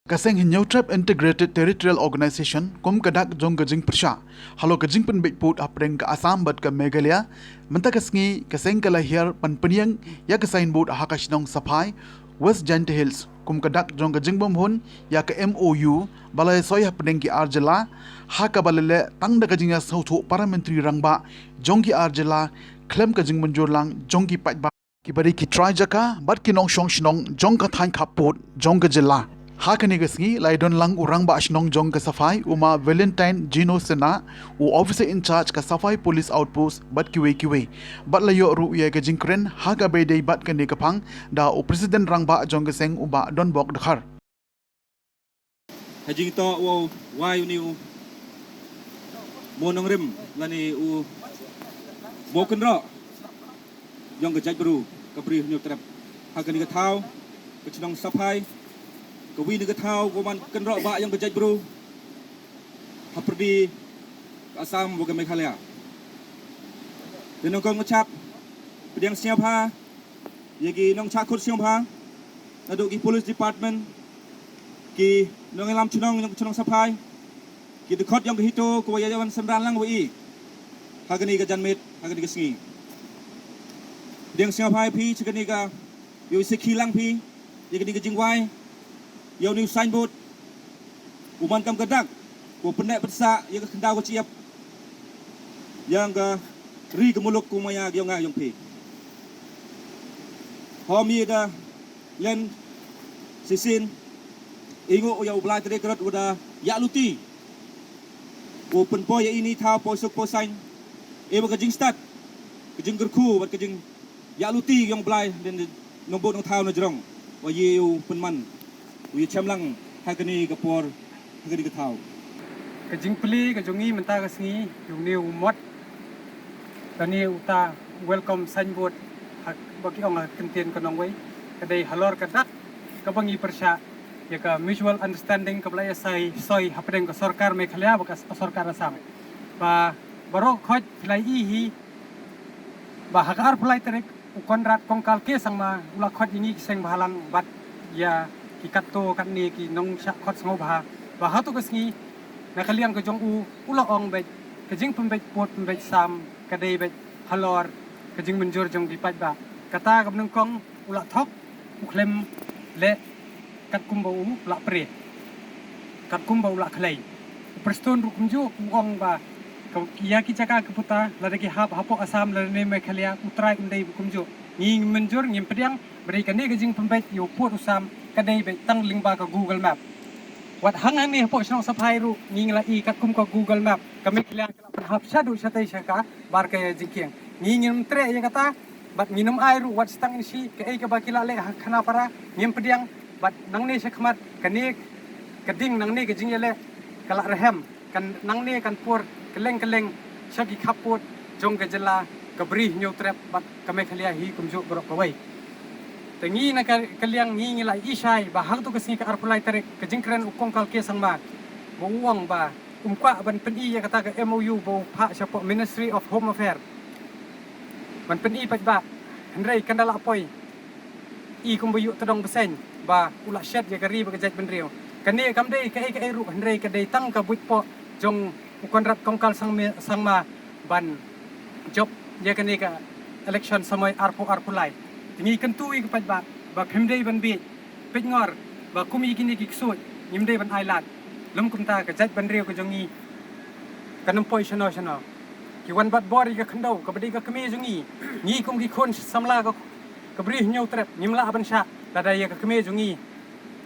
Kaseng Hinyau Trap Integrated Territorial Organization kum kadak jong gajing persya halo gajing pen bitput apreng ke Assam bat ke Meghalaya menta kasngi kaseng kalahir pan peniang ya ke signboard hakashnong sapai West Giant Hills kum kadak jong gajing bomhon ya ke MOU balai soy hapdeng ki arjela ha ka balale tang da gajing ya sautu parliamentary rangba jong ki arjela klem gajing menjurlang jong ki patba ki bari ki try jaka bat ki nong shong shnong jong ka thain khapot jong ka jela Hakani gasngi laidon lang urang ba ashnong jong ka safai uma Valentine Gino Sena u officer in charge ka safai police outpost bat kiwe bat layo ru ye ka jingkren ha ka be dei bat ka ne kapang da u president rang ba jong ka seng u ba don bok dakhar hajing to wo wai ni u monong rim lani u boken ro jong ka jaj bru ka pri nyok trap hakani ka thau ka chnong safai Kawi ni ketau ko man kenrok ba yang kejaj bro. Haperdi Assam bukan Meghalaya. Dan kong ngecap pediang siap ha. Yagi nong cakut siap ha. Naduk ki police department ki nong elam chunong yang chunong sapai. Ki dekot yang kehito ko yayawan semran lang wi. Hagani ka janmet, hagani ka singi. Pediang siap ha pi chagani ka yo sekilang pi. Yagi ka jingwai. Yang ni signboard uman kam kedak ko penek persak yang kendau ko ciap yang ke ri ke muluk ku maya yang ngai yang pi homi da len sisin ingo ya ublai tere kerot uda ya luti ko penpo ya ini thau posuk posain e ba kajing start kajing gerku bat kajing ya luti yang blai den nombor nong thau na jrong wa yu penman Uya chamlang hagani kapor hagani katau. Kajing peli kajongi menta kasngi yung ni umot. Tani uta welcome signboard hak bagi orang kentien kanong way. Kadai halor kadak kabangi persya ya ka mutual understanding kablaya sai soy hapdeng ka sarkar Meghalaya baka sarkar Assam. Ba baro khoj phlai hi ba hakar phlai terek konrat kongkal ke sangma ula khoj ini seng bahalang bat ya Kikat to kat ni ki nong syak khot sangau bah tu kasngi na kaliang ka jong u ula ong bet kajing pembet pot pembet sam kadai bet halor kajing menjur jong dipat ba kata ka benung kong ula thok u klem le kat kumba u la pre kat kumba ula khlai preston ru kumju ong ba ka iya ki jaka ka puta la ki hap hapo Assam la ne Meghalaya utrai undai kumju nging menjur ngim pediang beri ka ni kajing pembet yu pot usam kadai be tang lingba ka Google Map wat hangan ni po snong sapai ru nging la i kat kum ka Google Map kami kliang kala hap shadu shatai shaka bar ka jingkiang nging tre yang kata bat minum air ru wat stang isi ke ai ka bakila le khana para ngim pediang bat nang ni shakmat kani kading nang ni ka jingle kala rehem kan nang ni kan pur keleng shagi khaput jong ka jela ka bri nyu trap bat kami khalia hi kumju borok kawai Tengi na kaliang ngi la isai bahang tu kesini ke arpulai tarik ke jingkren ukong kalke sangma buang ba umpa ban peni ya kata ke MOU bo pak siapa Ministry of Home Affairs ban peni pat ba hendrai kandala apoi i kumbuyu tedong besen ba ula shed ya kari ba kejat benrio kani kamdei ke ru hendrai ke dei tang ka buit po jong ukon rat kongkal sangma ban job ya kani ka election samoi arpulai Tingi kentui kepat ba phemdei ban bi pengor ba kumi kini kiksut nyimdei ban ailat lum kumta ka jaj ban reu ka jongi kanam poi shano ki wan bat bori ka khandau ka badi ka keme jongi ngi kum ki khon samla ka bri nyau trap nyimla ban sha tada ya ka keme jongi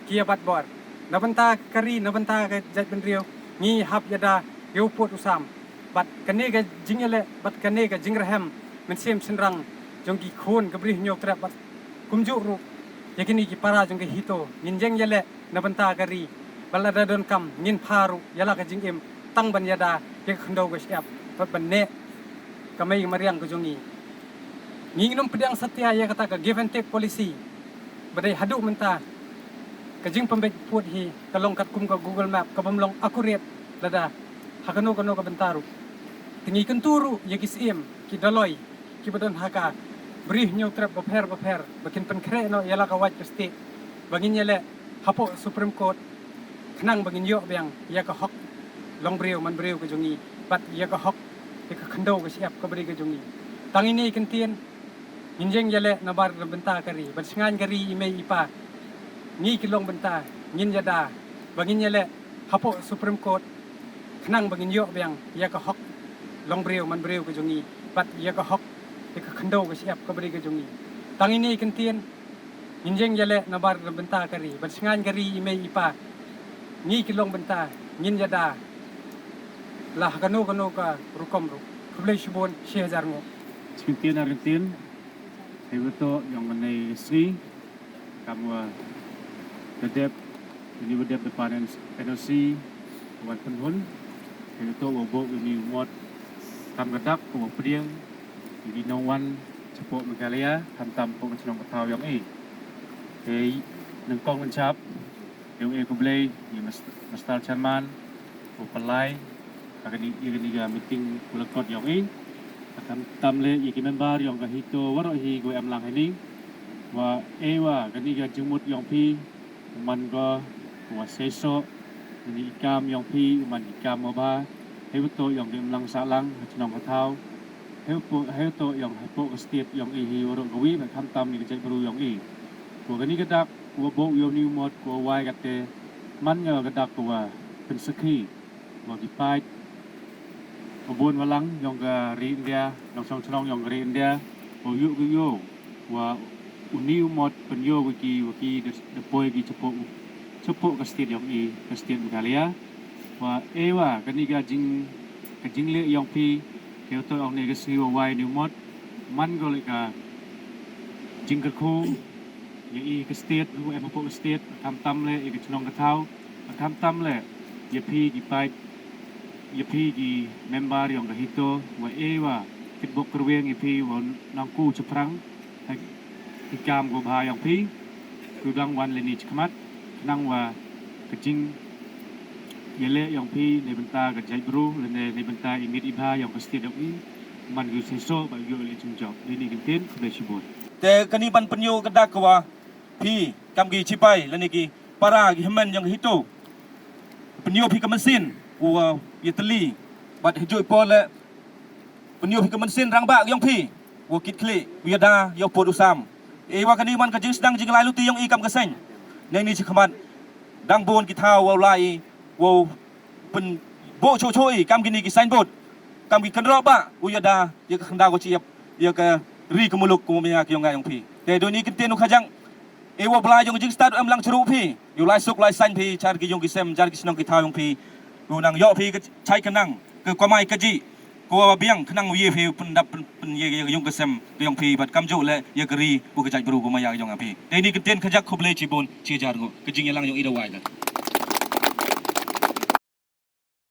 ki bat bor na banta kari na banta ka jaj ban reu ngi hap yada eu pot usam bat kane ka jingele bat kane ka jingrahem men sem senrang jongki khon kabri nyok trap bat kumju ru yakini ki para jongki hito ninjeng yale nabanta kari balada don kam nin pharu yala ka jingem tang ban yada ke khandau ga siap pat ban ne kamai mariang ko jongi nginum pedang satya ya kata ka give and take policy badai hadu menta ka jing pembet put hi kalong kat kum ka Google Map ka bamlong accurate lada hakano ka bentaru tingi kenturu yakisiem ki daloi ki badan haka beri nyu trap baper bakin penkre no yala ka white state bangin yele hapo Supreme Court kenang bangin yo biang ya ka hok long breu man breu ke jongi bat ya ka hok ya ka khando ke siap ka beri ke jongi tang ini kentien injeng jale nabar benta kari bersengan kari ime ipa ni kilong benta ngin jada bangin jale hapo Supreme Court kenang bangin yo biang ya ka hok long breu man breu ke jongi bat ya ka hok ya ka khando ke siap ka beri ke jongi tang ini kentien injeng jale nabar benta kari bersengan kari ime ipa ni kilong benta ngin jada lah kanu ka rukom ru kublai shibon 6000 ngo Sekian Argentin, saya betul yang mengenai Sri, kamu dedep, ini dedep depan NOC, kawan penhun, saya betul wabuk ini muat tam gedak, kamu pediang, ini nawan cepuk Meghalaya, hantam pun macam bertahu yang nengkong mencap, yang kublai, yang Mastar Chairman, pelai, akan meeting kulakot yang akan tamle iki member yang kahito waro hi go amlang ini wa ewa kani ga jumut yang pi man go wa seso ni ikam yang pi man ikam ba hebuto yang amlang salang chnong thau hebuto yang hapo state yang hi waro go wi kan tam ni jai baru yang ko kani ga dak wa bo yo ni mod ko wai gate man ga dak ko wa pen sakhi wa di pai Kebun walang yang ke India, yang song yang ke India, yo, wa uni umat penyo wiki depoy gi cepuk ke state yang ke state Meghalaya, wa ewa kani gajing le yang pi keu to ong ne ke siwa wai ni umat man go le ka jing ke ko ye ke state ru em po state tam le ke chnong ka thau tam le ye pi gi pai Yapi di member yang kahito wa ewa kitbok kerweng yapi wa nangku ceprang hikam go bah yang pi kudang wan leni ckemat nang wa kecing yele yang pi ne benta ka jai bro ne benta imit ibha yang pasti dok ni man gu seso ba gu le chungjok ni kinten kbe shibot te kani ban penyo kedak kwa pi kam gi chipai lani ki para gi hemen yang hito penyo pi kemesin wa yeteli bat hijoi pole penyo pi kemesin rang ba yang pi wa kit kli wiada yo pod usam wa kani man ka jing sedang jing lai luti yang i kam keseng neng ni chikhamat dang bon ki thau wa lai wo pen bo cho choi kam gini ki signboard kam gi kan ro ba wiada ye ka khanda ko chiap ye ka ri kemuluk kumya ki yang yang pi te do ni kinten nu khajang wa blai jong jing start am lang chru pi yu lai suk lai san pi char ki jong ki sem jar ki sinong ki thau yang piกูนังย่อพี่ก็ใช้กันนั่งคือความหมายก็จีกูว่าเบี้ยงขนังวีพี่ปุ่นดับปุ่นเยยงกระเซมก็ยงพี่บัดกำจุและยกรีกูกระจายบรูกูมายากยงอ่ะพี่แต่นี่ก็เต้นขยักขบเลยจีบนชีจาร์กูก็จริงยังลังยงอีดาวายกัน